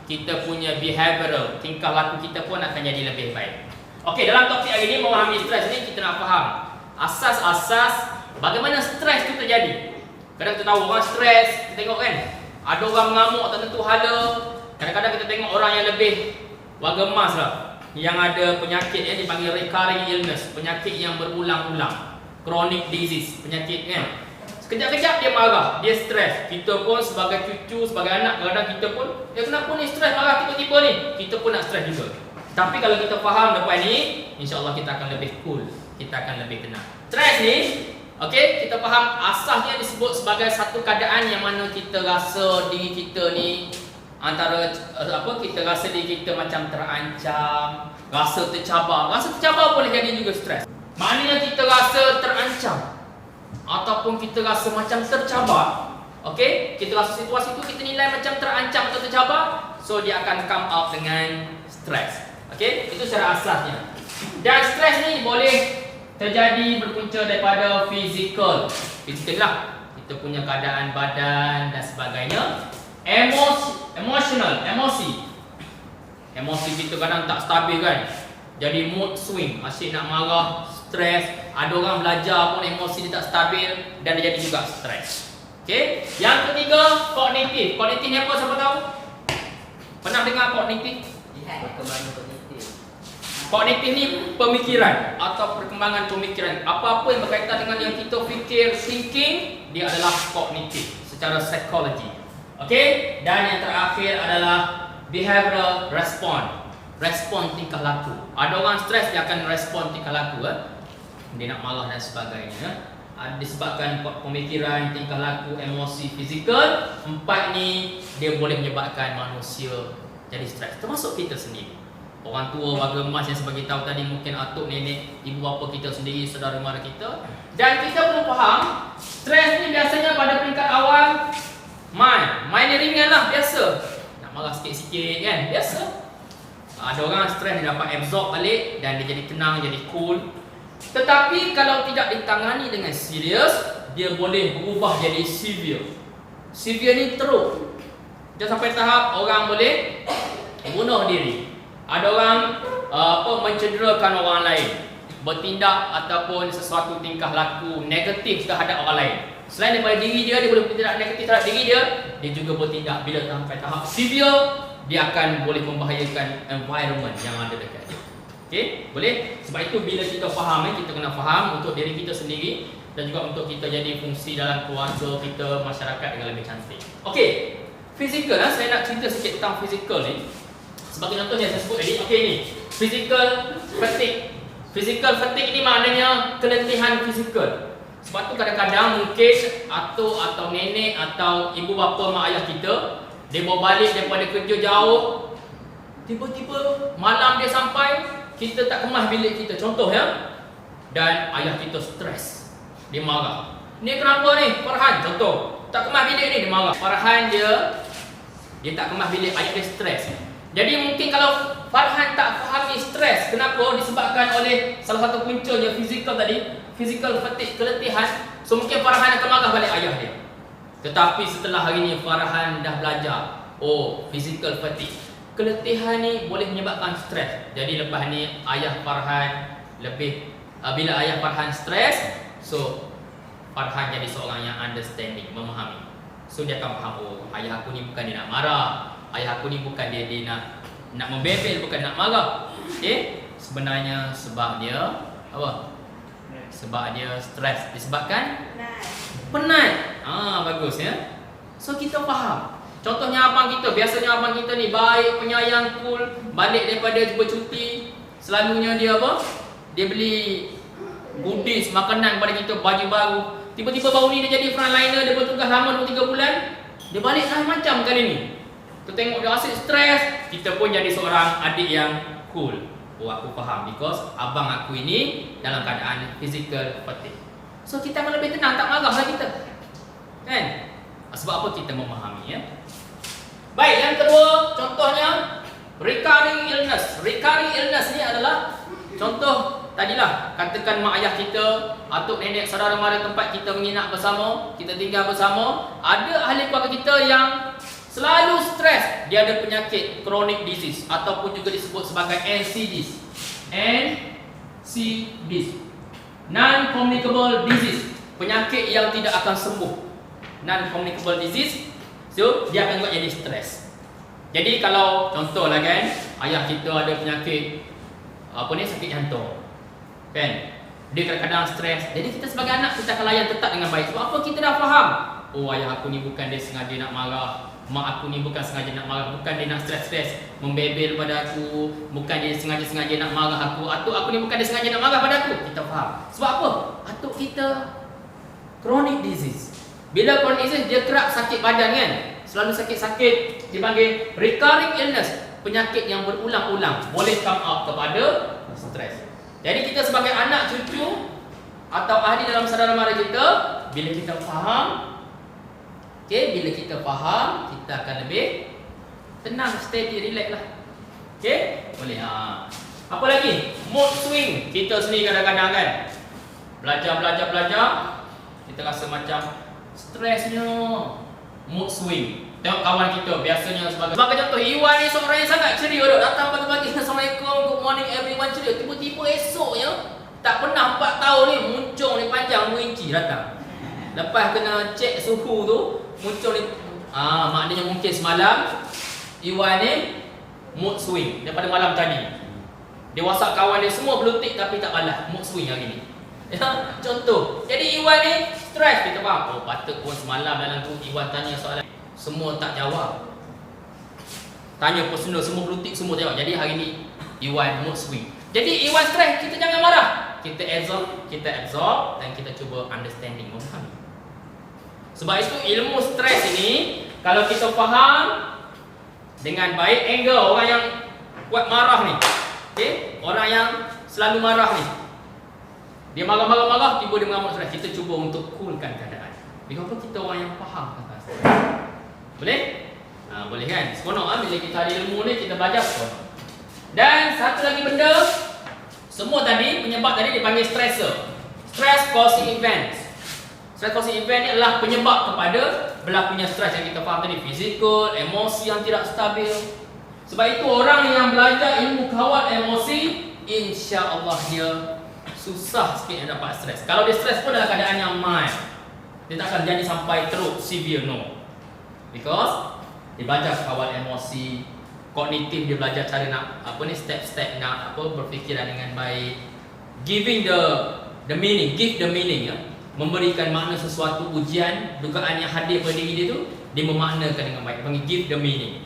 kita punya behavioral, tingkah laku kita pun akan jadi lebih baik. Okey, dalam topik hari ini memahami stres ni kita nak faham asas-asas bagaimana stres tu terjadi. Kadang kita tahu orang stres, kita tengok kan, ada orang mengamuk tertentu hala. Kadang-kadang kita tengok orang yang lebih warga emas lah, yang ada penyakit yang dipanggil recurring illness, penyakit yang berulang-ulang, chronic disease, penyakit kan. Sekejap-kejap dia marah, dia stres. Kita pun sebagai cucu, sebagai anak, kadang-kadang kita pun, ya kenapa ni stres marah tiba-tiba ni? Kita pun nak stres juga. Tapi kalau kita faham lepas ni, insya-Allah kita akan lebih cool, kita akan lebih tenang. Stres ni, okey, kita faham asasnya disebut sebagai satu keadaan yang mana kita rasa diri kita ni antara kita rasa diri kita macam terancam, rasa tercabar. Rasa tercabar boleh jadi juga stres. Maknanya kita rasa terancam ataupun kita rasa macam tercabar. Okey, kita rasa situasi itu kita nilai macam terancam atau tercabar, so dia akan come out dengan stres. Okey, itu secara asasnya. Dan stres ni boleh terjadi berpunca daripada fizikal. Fizikal lah, kita punya keadaan badan dan sebagainya. Emotional, emosi kita kadang tak stabil kan. Jadi mood swing, asyik nak marah, stres. Ada orang belajar pun emosi dia tak stabil dan dia jadi juga stres. Okey. Yang ketiga, kognitif. Kognitif ni apa, siapa tahu? Pernah dengar kognitif? Perkembangan kognitif. Kognitif ni pemikiran atau perkembangan pemikiran. Apa-apa yang berkaitan dengan yang kita fikir, thinking, dia adalah kognitif secara psikologi. Okey. Dan yang terakhir adalah behavioral response. Respon tingkah laku. Ada orang stres, dia akan respon tingkah laku. Dia nak marah dan sebagainya. Disebabkan pemikiran, tingkah laku, emosi, fizikal. Empat ni dia boleh menyebabkan manusia jadi stres, termasuk kita sendiri. Orang tua, warga emas yang sebagai tahu tadi, mungkin atuk, nenek, ibu bapa kita sendiri, saudara mara kita. Dan kita perlu faham, stres ni biasanya pada peringkat awal main ni ringan lah, biasa. Nak marah sikit-sikit kan, biasa. Ada orang stres dia dapat absorb balik dan dia jadi tenang, jadi cool. Tetapi kalau tidak ditangani dengan serius, dia boleh berubah jadi severe. Severe ni teruk. Dia sampai tahap orang boleh bunuh diri. Ada orang mencederakan orang lain, bertindak ataupun sesuatu tingkah laku negatif terhadap orang lain. Selain daripada diri dia boleh bertindak negatif terhadap diri dia, dia juga bertindak bila sampai tahap severe, dia akan boleh membahayakan environment yang ada dekat dia. Okey, boleh? Sebab itu bila kita faham, kita kena faham untuk diri kita sendiri dan juga untuk kita jadi fungsi dalam keluarga kita, masyarakat dengan lebih cantik. Okey, fizikal lah, saya nak cerita sikit tentang fizikal ni. Sebagai contoh yang saya sebut tadi, okey ni, physical fatigue. Physical fatigue ni maknanya keletihan fizikal. Sebab tu kadang-kadang mungkin atuk atau nenek atau ibu bapa mak ayah kita, dia bawa balik daripada kerja jauh, tiba-tiba malam dia sampai, kita tak kemas bilik kita, contoh ya. Dan ayah kita stres, dia marah. Ni kenapa ni Farhan, contoh, tak kemas bilik ni, dia marah. Farhan dia tak kemas bilik, ayah dia stres. Jadi mungkin kalau Farhan tak fahami stres, kenapa? Disebabkan oleh salah satu puncanya fizikal tadi, physical fatigue, keletihan. So mungkin Farhan akan marah balik ayah dia. Tetapi setelah hari ni Farhan dah belajar, oh, physical fatigue, keletihan ni boleh menyebabkan stres. Jadi lepas ni ayah Farhan lebih bila ayah Farhan stres, so Farhan jadi seorang yang understanding, memahami. So dia akan faham, oh, ayah aku ni bukan dia nak marah, ayah aku ni bukan dia nak membebel, bukan nak marah. Okey, sebenarnya sebab dia apa? Sebab dia stres, disebabkan penat. Bagus ya. So kita faham. Contohnya abang kita, biasanya abang kita ni baik, penyayang, cool, balik daripada bercuti, selalunya dia apa? Dia beli goodies, makanan kepada kita, baju baru. Tiba-tiba baru ni dia jadi frontliner, dia bertugas lama 2-3 bulan, dia balik lain macam kali ni. Kita tengok dia asyik stres, kita pun jadi seorang adik yang cool. Oh, aku faham, because abang aku ini dalam keadaan physical fatigue. So kita akan lebih tenang, tak marah lah kita. Kan? Sebab apa? Kita memahami ya. Baik, yang kedua, contohnya recurring illness. Recurring illness ni adalah contoh tadilah, katakan mak ayah kita, atuk nenek, saudara mara tempat kita menginap bersama, kita tinggal bersama, ada ahli keluarga kita yang selalu stres, dia ada penyakit chronic disease ataupun juga disebut sebagai NCDs. NCDs, non-communicable disease, penyakit yang tidak akan sembuh. Non-communicable disease, so dia akan buat jadi stres. Jadi kalau contohlah kan, ayah kita ada penyakit sakit jantung, kan? Dia kadang-kadang stres. Jadi kita sebagai anak kita akan layan tetap dengan baik. Sebab apa? Kita dah faham. Oh, ayah aku ni bukan dia sengaja nak marah. Mak aku ni bukan sengaja nak marah. Bukan dia nak stres-stres membebel pada aku. Bukan dia sengaja-sengaja nak marah aku. Atuk aku ni bukan dia sengaja nak marah pada aku. Kita faham. Sebab apa? Atuk kita chronic disease. Bila chronic disease, dia kerap sakit badan kan? Selalu sakit-sakit, dipanggil recurring illness. Penyakit yang berulang-ulang boleh come out kepada stres. Jadi kita sebagai anak cucu atau ahli dalam saudara mara kita, bila kita faham, bila kita faham, kita akan lebih tenang, steady, relax lah. Boleh. Apa lagi? Mood swing. Kita sendiri kadang-kadang kan belajar, kita rasa macam stresnya. Mood swing. Tengok kawan kita biasanya sebagai contoh, Iwan ni seorang yang sangat ceria dok. Datang pagi-pagi, Assalamualaikum, good morning everyone, ceria. Tiba-tiba esoknya tak pernah 4 tahun ni muncul ni panjang 2 inci datang. Lepas kena cek suhu tu, muncul ni maknanya mungkin semalam Iwan ni mood swing daripada malam tadi. Dia WhatsApp kawan dia semua blue tick tapi tak balas, mood swing hari ni. Ya, contoh. Jadi Iwan ni stres, kita faham. Oh, patut pun semalam dalam tu Iwan tanya soalan, semua tak jawab. Tanya personal, semua blue tick, semua jawab. Jadi hari ni Iwan mood swing. Jadi Iwan stres, kita jangan marah. Kita absorb dan kita cuba understanding, memahami. Sebab itu ilmu stres ini kalau kita faham dengan baik, angle orang yang kuat marah ni, orang yang selalu marah ni, dia marah-marah, tiba dia mengamuk stres, kita cuba untuk coolkan keadaan. Kenapa kita orang yang faham tentang stres? Boleh? Boleh kan? Seronok bila kita ada ilmu ni, kita belajar seronok. Dan satu lagi benda, semua tadi penyebab tadi dipanggil stressor, stress causing events. Stress causing event ni adalah penyebab kepada berlakunya stres yang kita faham tadi, fizikal, emosi yang tidak stabil. Sebab itu orang yang belajar ilmu kawal emosi, insya-Allah dia susah sikit nak dapat stres. Kalau dia stres pun dalam keadaan yang mild, dia tak akan jadi sampai teruk severe, no. Because dia belajar kawal emosi, kognitif, dia belajar cara nak step-step nak berfikiran dengan baik, giving the meaning, give the meaning, ya. Memberikan makna sesuatu ujian, dugaan yang hadir pada diri dia tu, dia memaknakan dengan baik, panggil give the meaning.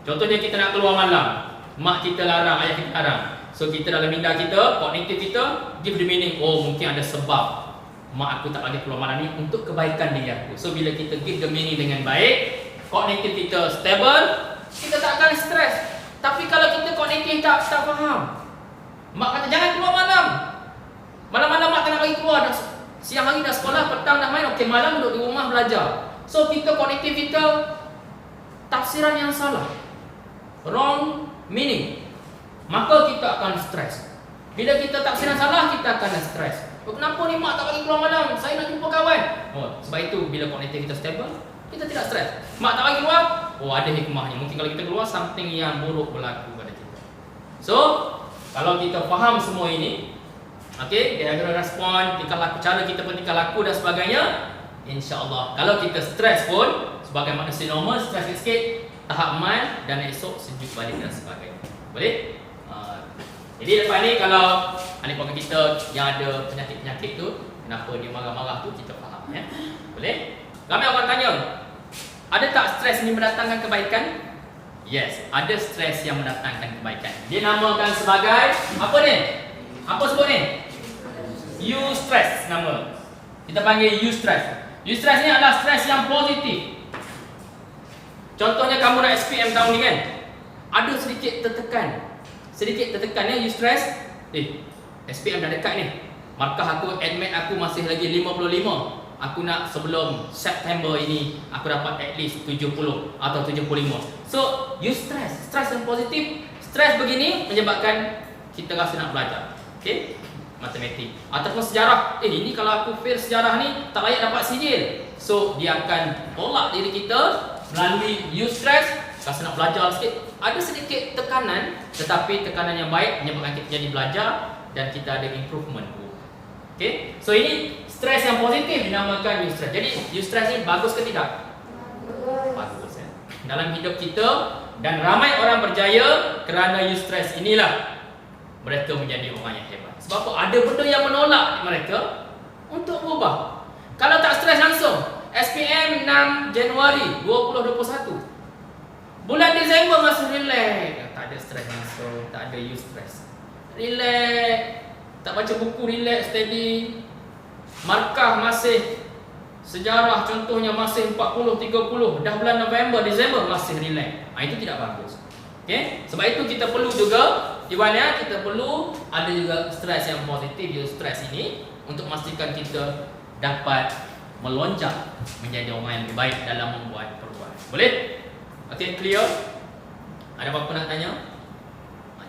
Contohnya kita nak keluar malam, mak kita larang, ayah kita larang. So kita dalam minda kita, kognitif kita, give the meaning. Oh, mungkin ada sebab mak aku tak bagi keluar malam ni untuk kebaikan diri aku. So bila kita give the meaning dengan baik, kognitif kita stable, kita tak akan stres. Tapi kalau kita kognitif tak faham, mak kata jangan keluar malam, malam-malam mak tak nak bagi keluar, dah siang hari dah sekolah, petang dah main, okey malam duduk di rumah belajar. So kita kognitif kita tafsiran yang salah, wrong meaning, maka kita akan stres. Bila kita tafsiran salah, kita akan stres. Kenapa ni mak tak bagi keluar malam? Saya nak jumpa kawan. Oh, sebab itu bila kognitif kita stable, kita tidak stres. Mak tak bagi keluar, oh ada hikmahnya. Mungkin kalau kita keluar, something yang buruk berlaku pada kita. So, kalau kita faham semua ini, dia akan respon, tingkah laku, cara kita bertingkah laku dan sebagainya, insya-Allah. Kalau kita stres pun, sebagai manusia normal, stres sikit, tahap mild, dan esok sejuk balik dan sebagainya. Boleh? Jadi lepas ni kalau adik keluarga kita yang ada penyakit-penyakit tu, kenapa dia marah-marah tu, kita faham, ya. Boleh? Ramai orang tanya, ada tak stres ni mendatangkan kebaikan? Yes, ada stres yang mendatangkan kebaikan. Dia namakan sebagai apa ni? Apa sebut ni? Eustress nama. Kita panggil eustress. Eustress ni adalah stres yang positif. Contohnya kamu nak SPM tahun ni kan, ada sedikit tertekan ya, eustress. SPM dah dekat ni, markah aku, admit aku masih lagi 55. Aku nak sebelum September ini aku dapat at least 70 atau 75. So, eustress, stres yang positif. Stres begini menyebabkan kita rasa nak belajar. Matematik ataupun sejarah. Ini kalau aku fail sejarah ni tak layak dapat sijil. So dia akan tolak diri kita melalui eustress. Rasa nak belajar sikit, ada sedikit tekanan, tetapi tekanan yang baik menyebabkan kita jadi belajar dan kita ada improvement. Okay, so ini stres yang positif dinamakan eustress. Jadi eustress ni bagus ke tidak? Bagus ya. Dalam hidup kita, dan ramai orang berjaya kerana eustress inilah mereka menjadi orang yang hebat. Sebab apa? Ada benda yang menolak mereka untuk berubah. Kalau tak stres langsung, SPM 6 Januari 2021, bulan Disember masih relax, tak ada stres langsung, tak ada eustress. Relax, tak baca buku, relax, steady. Markah masih sejarah contohnya masih 40, 30, dah bulan November, Disember masih relax. Itu tidak bagus. Okay? Sebab itu kita perlu juga, Iwan ya, kita perlu ada juga stres yang positif, eustress ini untuk memastikan kita dapat melonjak menjadi orang yang lebih baik dalam membuat perubahan. Boleh? Okey, clear? Ada apa-apa nak tanya?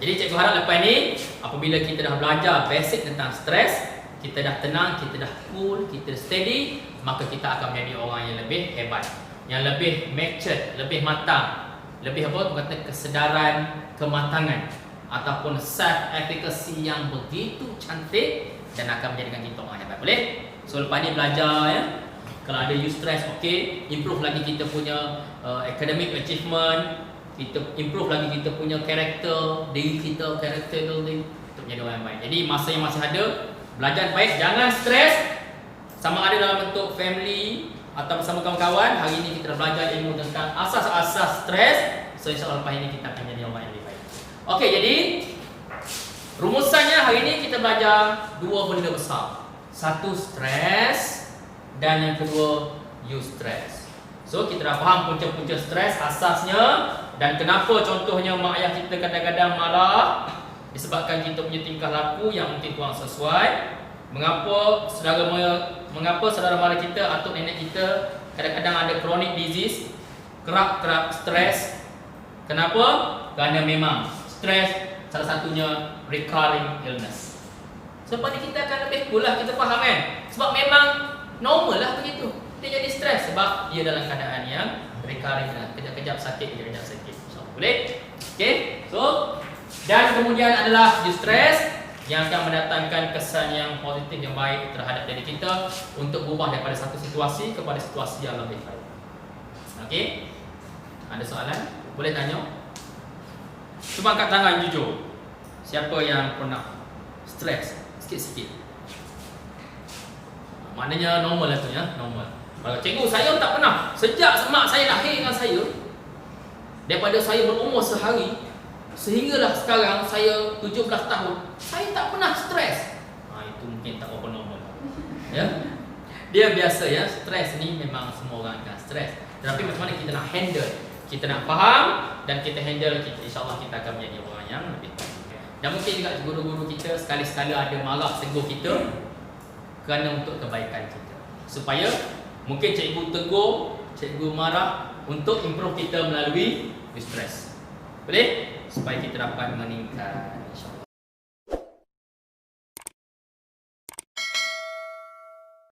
Jadi cikgu harap lepas ni, apabila kita dah belajar basic tentang stres, kita dah tenang, kita dah cool, kita steady, maka kita akan menjadi orang yang lebih hebat, yang lebih matured, lebih matang, lebih apa? Kata kesedaran, kematangan ataupun self efficacy yang begitu cantik dan akan menjadikan kita orang yang hebat. Boleh? So lepas ni belajar ya. Kalau ada eustress, okey, improve lagi kita punya academic achievement, kita improve lagi kita punya karakter, diri kita, character building untuk menjadi orang yang baik. Jadi masa yang masih ada, belajar baik, jangan stres. Sama ada dalam bentuk family atau bersama kawan-kawan. Hari ini kita dah belajar ilmu tentang asas-asas stres. So insya-Allah lepas ini kita akan menjadi orang yang lebih baik. Okey, jadi rumusannya hari ini kita belajar dua benda besar. Satu stres dan yang kedua eustress. So kita dah faham punca-punca stres, asasnya, dan kenapa contohnya mak ayah kita kadang-kadang marah disebabkan kita punya tingkah laku yang mungkin kurang sesuai. Mengapa saudara mara kita atau nenek kita kadang-kadang ada chronic disease, kerap stres. Kenapa? Kerana memang stres salah satunya recurring illness. Sebab ni kita akan lebih cool lah, kita faham kan? Sebab memang normal lah begitu. Dia jadi stres sebab dia dalam keadaan yang recurring lah. Kejap-kejap sakit, kejap-kejap sakit. So, boleh? Okay? So, dan kemudian adalah eustress yang akan mendatangkan kesan yang positif, yang baik terhadap diri kita untuk berubah daripada satu situasi kepada situasi yang lebih baik. Okay? Ada soalan? Boleh tanya? Cuba angkat tangan jujur. Siapa yang pernah stres? Sikit-sikit. Maknanya normal lah tu ya, normal. Kalau cikgu, saya tak pernah. Sejak mak saya lahir dengan saya, daripada saya berumur sehari sehinggalah sekarang saya 17 tahun, saya tak pernah stres. Itu mungkin tak apa normal. Ya. Dia biasa ya, stres ni memang semua orang akan stres. Tetapi macam mana kita nak handle? Kita nak faham dan kita handle, kita insya-Allah kita akan menjadi orang yang lebih baik. Dan mungkin juga guru-guru kita sekali-sekala ada marah tegur kita kerana untuk kebaikan kita. Supaya mungkin cikgu tegur, cikgu marah untuk improve kita melalui eustress. Boleh? Supaya kita dapat meningkat.